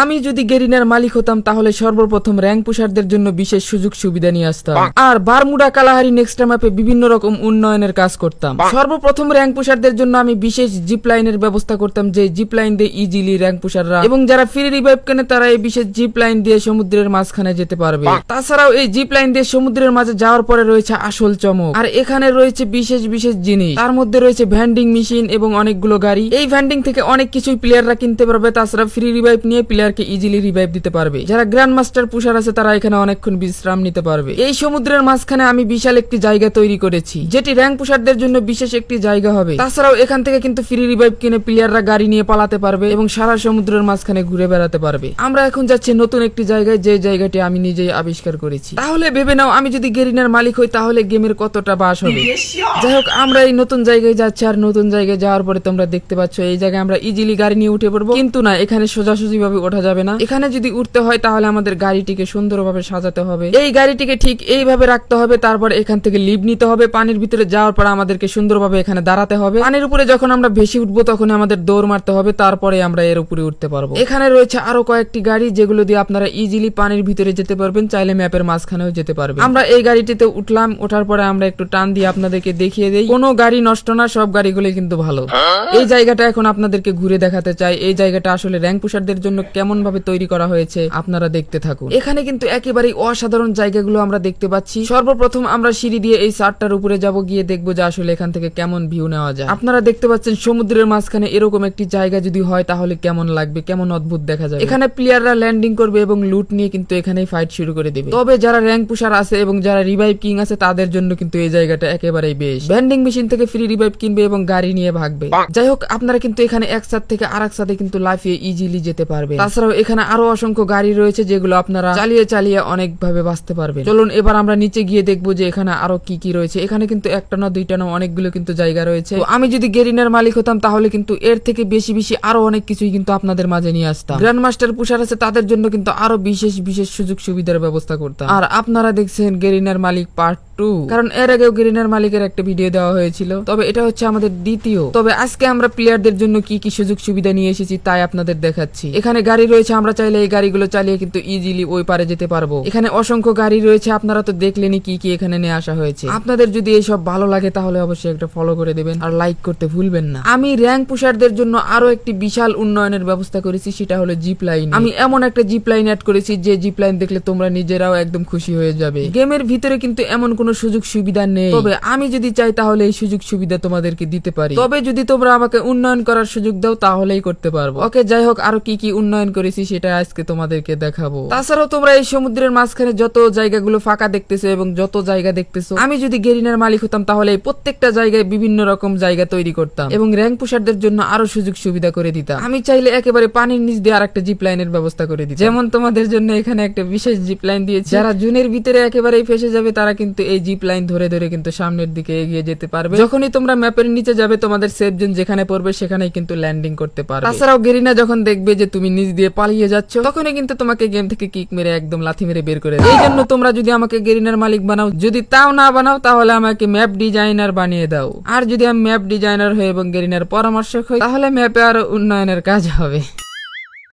আমি যদি গেরিনার মালিক হতাম তাহলে সর্বপ্রথম র্যাঙ্ক পুশারদের জন্য বিশেষ সুযোগ সুবিধা নিয়ে আসতাম, আর বারমুডা কালাহারি নেক্সট ম্যাপে বিভিন্ন রকম উন্নয়নের কাজ করতাম। সর্বপ্রথম র্যাঙ্ক পুশারদের জন্য আমি বিশেষ জিপ লাইনের ব্যবস্থা করতাম, যে জিপ লাইন দিয়ে ইজিলি র্যাঙ্ক পুশাররা এবং যারা ফ্রি রিভাইভ কেনে তারা এই বিশেষ জিপ লাইন দিয়ে সমুদ্রের মাঝখানে যেতে পারবে। তাছাড়াও এই জিপ লাইন দিয়ে সমুদ্রের মাঝে যাওয়ার পরে রয়েছে আসল চমক, আর এখানে রয়েছে বিশেষ বিশেষ জিনিস। তার মধ্যে রয়েছে ভ্যান্ডিং মেশিন এবং অনেকগুলো গাড়ি। এই ভ্যান্ডিং থেকে অনেক কিছুই প্লেয়াররা কিনতে পারবে। তাছাড়া ফ্রি রিভাইভ নিয়ে প্লেয়ারকে ইজিলি রিভাইভ দিতে পারবে। যারা গ্র্যান্ড মাস্টার পুশার আছে তারা এখানে অনেকক্ষণ বিশ্রাম নিতে পারবে। এই সমুদ্রের মাঝখানে আমি বিশাল একটি জায়গা তৈরি করেছি, যেটি র্যাঙ্ক পুশারদের জন্য বিশেষ একটি জায়গা হবে। তাছাড়াও এখান থেকে কিন্তু ফ্রি রিভাইভ কিনে প্লেয়াররা গাড়ি নিয়ে পালাতে পারবে এবং সারা সমুদ্রের মাঝখানে ঘুরে বেড়াতে পারবে। আমরা এখন যাচ্ছি নতুন একটি জায়গায়, যে জায়গাটি আমি নিজেই আবিষ্কার করেছি। তাহলে ভেবে নাও আমি যদি গেরিনার মালিক হই তাহলে গেমের কতটা বাস হবে। যাই হোক, আমরা এই নতুন জায়গায় যাচ্ছি, আর নতুন জায়গায় যাওয়ার পরে তোমরা দেখতে পাচ্ছ এই জায়গায় আমরা ইজিলি গাড়ি নিয়ে উঠে পড়বো। কিন্তু না, এখানে সোজাসুজি ভাবে ওঠা যাবে না। এখানে যদি উঠতে হয় তাহলে আমাদের গাড়িটিকে সুন্দরভাবে সাজাতে হবে। এই গাড়িটিকে ঠিক এইভাবে রাখতে হবে, তারপর এখান থেকে লিভ নিতে হবে। পানির ভিতরে যাওয়ার পর আমাদেরকে সুন্দরভাবে এখানে দাঁড়াতে হবে। পানির উপরে যখন আমরা ভেসে উঠবো তখন আমাদের দৌড় মারতে হবে, তারপরে আমরা এর উপরে উঠতে পারবো। এখানে রয়েছে আরো কয়েকটি গাড়ি, যেগুলো দিয়ে আপনারা ইজিলি পানির ভিতরে যেতে পারবেন, চাইলে ম্যাপের মাঝখানেও যেতে পারবেন। আমরা এই গাড়িটিতে উঠলাম, ওঠার পরে আমরা একটু টান দিয়ে আপনাদেরকে দেখিয়ে দেই। কোনো গাড়ি নষ্ট না, সব গাড়িগুলো কিন্তু ভালো। এই জায়গাটা এখন আপনাদেরকে ঘুরে দেখাতে চাই। এই জায়গাটা আসলে র্যাঙ্ক পুশারদের জন্য কেমন ভাবে তৈরি করা হয়েছে আপনারা দেখতে থাকুন। এখানে কিন্তু একেবারেই অসাধারণ জায়গাগুলো আমরা দেখতে পাচ্ছি। সর্বপ্রথম আমরা সিঁড়ি দিয়ে এই চারটার উপরে যাব, গিয়ে দেখবো যে আসলে এখান থেকে কেমন ভিউ নেওয়া যায়। আপনারা দেখতে পাচ্ছেন সমুদ্রের মাঝখানে এরকম একটি জায়গা যদি হয় তাহলে কেমন লাগবে, কেমন অদ্ভুত দেখা যাবে। এখানে প্লেয়াররা ল্যান্ডিং করবে এবং লুট নিয়ে কিন্তু এখানেই ফাইট শুরু করে দেবে। তবে যারা র্যাঙ্ক পুশার আছে এবং যারা রিভাইভ কিং আছে তাদের জন্য কিন্তু এই জায়গাটা একেবারেই বেশ। ভ্যান্ডিং মেশিন থেকে ফ্রি রিভাইভ কিনবে এবং গাড়ি নিয়ে ভাগবে। যাই হোক, আপনারা কিন্তু এখানে এক সাথ থেকে আরেক সাথে কিন্তু লাফিয়ে ইজিলি যেতে পারবে। তাছাড়াও এখানে আরো অসংখ্য গাড়ি রয়েছে, যেগুলো আপনারা চালিয়ে চালিয়ে অনেক ভাবে বাঁচতে পারবেন। চলুন এবার আমরা নিচে গিয়ে দেখবো যে এখানে আরো কি কি রয়েছে। এখানে কিন্তু একটা না দুইটা না অনেকগুলো কিন্তু জায়গা রয়েছে। তো আমি যদি গেরিনার মালিক হতাম তাহলে কিন্তু এর থেকে বেশি বেশি আরো অনেক কিছুই কিন্তু আপনাদের মাঝে নিয়ে আসতাম। গ্র্যান্ড মাস্টার পুশার আছে তাদের জন্য কিন্তু আরো বিশেষ বিশেষ সুযোগ সুবিধার ব্যবস্থা করতাম। আর আপনারা দেখছেন গেরিনার মালিক পার্ট 2, কারণ এর আগেও গেরিনার মালিকের একটা ভিডিও দেওয়া হয়েছিল, তবে এটা হচ্ছে আমাদের দ্বিতীয়। তবে আজকে আমরা প্লেয়ারদের জন্য কি কি সুযোগ সুবিধা নিয়ে এসেছি তাই আপনাদের দেখাচ্ছি। এখানে গাড়ি রয়েছে, আমরা চাইলে এই গাড়িগুলো চালিয়ে কিন্তু ইজিলি ওই পারে যেতে পারবো। এখানে অসংখ্য গাড়ি রয়েছে, আপনারা তো দেখলেনই কি কি এখানে নিয়ে আসা হয়েছে। আপনাদের যদি এইসব ভালো লাগে তাহলে অবশ্যই একটা ফলো করে দেবেন আর লাইক করতে ভুলবেন না। আমি র্যাঙ্ক পুশারদের জন্য আরো একটি বিশাল উন্নয়নের ব্যবস্থা করেছি, সেটা হলো জিপ লাইন। আমি এমন একটা জিপ লাইন অ্যাড করেছি যে জিপ লাইন দেখলে তোমরা নিজেরাও একদম খুশি হয়ে যাবে। গেমের ভিতরে কিন্তু এমন কোনো সুযোগ সুবিধা নেই, তবে আমি যদি চাই তাহলে এই সুযোগ সুবিধা তোমাদেরকে দিতে পারি। তবে যদি তোমরা আমাকে উন্নয়ন করার সুযোগ দাও তাহলেই করতে পারবো। ওকে, যাই হোক, আরো কি কি উন্নয়ন করেছি সেটা আজকে তোমাদেরকে দেখাবো। তাছাড়াও তোমরা এই সমুদ্রের মাঝখানে যত জায়গাগুলো ফাঁকা দেখতেছো এবং যত জায়গা দেখতেছো, আমি যদি গেরিনার মালিক হতাম তাহলে এই প্রত্যেকটা জায়গায় বিভিন্ন রকম জায়গা তৈরি করতাম এবং র্যাঙ্ক পুশারদের জন্য আরো সুযোগ সুবিধা করে দিতাম। আমি চাইলে একেবারে পানির নিচ দিয়ে আরেকটা জিপ লাইনের ব্যবস্থা করে দিতাম। যেমন তোমাদের জন্য এখানে একটা বিশেষ জিপ লাইন দিয়েছি। যারা জুনের ভিতরে একেবারেই ফেসে যাবে তারা কিন্তু এই জিপ লাইন ধরে ধরে কিন্তু সামনের দিকে এগিয়ে যেতে পারবে। যখনই তোমরা ম্যাপের নিচে যাবে তোমাদের সেফ জোন যেখানে পড়বে সেখানেই কিন্তু ল্যান্ডিং করতে পারবে। তাছাড়াও গেরিনা যখন দেখবে যে তুমি নিচ দিয়ে পালিয়ে যাচ্ছ তখনই কিন্তু তোমাকে গেম থেকে কিক মেরে একদম লাথি মেরে বের করে দেবে। এই জন্য তোমরা যদি আমাকে গেরিনার মালিক বানাও, যদি তাও না বানাও তাহলে আমাকে ম্যাপ ডিজাইনার বানিয়ে দাও। আর যদি আমি ম্যাপ ডিজাইনার হই এবং গেরিনার পরামর্শক হই তাহলে ম্যাপে আরো উন্নয়নের কাজ হবে।